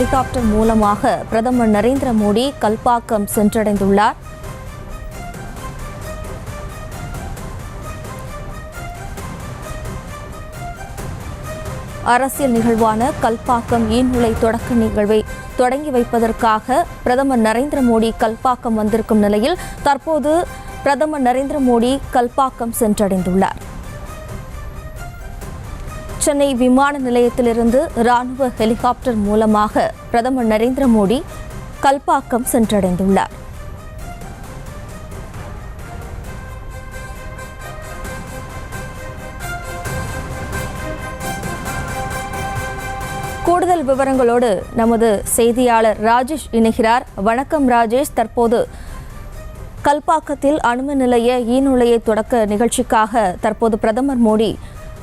Helicopter மூலமாக பிரதமர் நரேந்திர மோடி கல்பாக்கம் சென்றடைந்துள்ளார். அரசியல் நிகழ்வான கல்பாக்கம் ஈநுழை தொடக்க நிகழ்வை தொடங்கி வைப்பதற்காக பிரதமர் நரேந்திர மோடி கல்பாக்கம் வந்திருக்கும் நிலையில் தற்போது பிரதமர் நரேந்திர மோடி கல்பாக்கம் சென்றடைந்துள்ளார். சென்னை விமான நிலையத்திலிருந்து ராணுவ ஹெலிகாப்டர் மூலமாக பிரதமர் நரேந்திர மோடி கல்பாக்கம் சென்றடைந்துள்ளார். கூடுதல் விவரங்களோடு நமது செய்தியாளர் ராஜேஷ் இணைகிறார். வணக்கம் ராஜேஷ். தற்போது கல்பாக்கத்தில் அணுமின் நிலைய ஈநுழையை தொடக்க நிகழ்ச்சிக்காக தற்போது பிரதமர் மோடி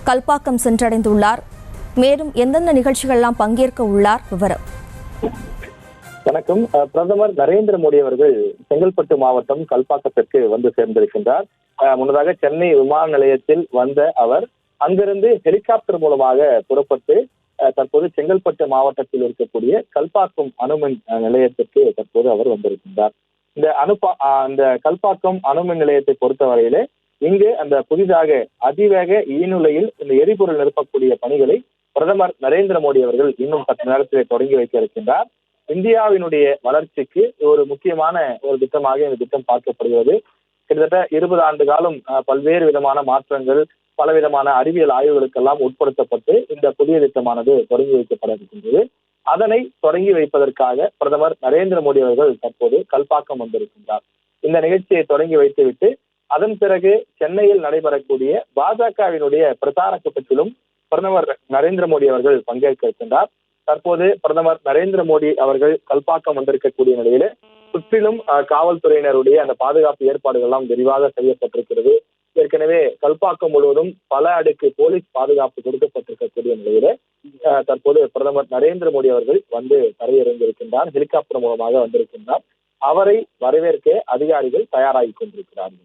கல்பாக்கம் சென்றடைந்துள்ளார். மேலும் எந்தெந்த நிகழ்ச்சிகள்லாம் பங்கேற்க உள்ளார்? விவரம். வணக்கம். பிரதமர் நரேந்திர மோடி அவர்கள் செங்கல்பட்டு மாவட்டம் கல்பாக்கத்திற்கு வந்து சேர்ந்திருக்கின்றார். முன்னதாக சென்னை விமான நிலையத்தில் வந்த அவர் அங்கிருந்து ஹெலிகாப்டர் மூலமாக புறப்பட்டு தற்போது செங்கல்பட்டு மாவட்டத்தில் இருக்கக்கூடிய கல்பாக்கம் அணுமின் நிலையத்திற்கு தற்போது அவர் வந்திருக்கின்றார். இந்த கல்பாக்கம் அணுமின் நிலையத்தை பொறுத்தவரையிலே இங்கு அந்த புதிதாக அதிவேக ஈநுழையில் இந்த எரிபொருள் நிரப்பக்கூடிய பணிகளை பிரதமர் நரேந்திர மோடி அவர்கள் இன்னும் 10 நேரத்திலே தொடங்கி வைக்க இருக்கின்றார். இந்தியாவினுடைய வளர்ச்சிக்கு ஒரு முக்கியமான ஒரு திட்டமாக இந்த திட்டம் பார்க்கப்படுகிறது. கிட்டத்தட்ட 20 ஆண்டு காலம் பல்வேறு விதமான மாற்றங்கள், பலவிதமான அறிவியல் ஆய்வுகளுக்கெல்லாம் உட்படுத்தப்பட்டு இந்த புதிய திட்டமானது தொடங்கி வைக்கப்பட இருக்கின்றது. அதனை தொடங்கி வைப்பதற்காக பிரதமர் நரேந்திர மோடி அவர்கள் தற்போது கல்பாக்கம் வந்திருக்கின்றார். இந்த நிகழ்ச்சியை தொடங்கி வைத்துவிட்டு அதன் பிறகு சென்னையில் நடைபெறக்கூடிய பாஜகவினுடைய பிரச்சார கூட்டத்திலும் பிரதமர் நரேந்திர மோடி அவர்கள் பங்கேற்க இருக்கின்றார். தற்போது பிரதமர் நரேந்திர மோடி அவர்கள் கல்பாக்கம் வந்திருக்கக்கூடிய நிலையில சுற்றிலும் காவல்துறையினருடைய அந்த பாதுகாப்பு ஏற்பாடுகள் எல்லாம் விரிவாக செய்யப்பட்டிருக்கிறது. ஏற்கனவே கல்பாக்கம் முழுவதும் பல அடுக்கு போலீஸ் பாதுகாப்பு கொடுக்கப்பட்டிருக்கக்கூடிய நிலையில தற்போது பிரதமர் நரேந்திர மோடி அவர்கள் வந்து தரையிறங்கியிருக்கின்றார். ஹெலிகாப்டர் மூலமாக வந்திருக்கின்றார். அவரை வரவேற்க அதிகாரிகள் தயாராகி கொண்டிருக்கிறார்கள்.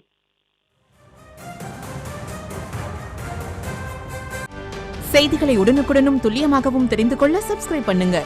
செய்திகளை உடனுக்குடனும் துல்லியமாகவும் தெரிந்து கொள்ள சப்ஸ்கிரைப் பண்ணுங்க.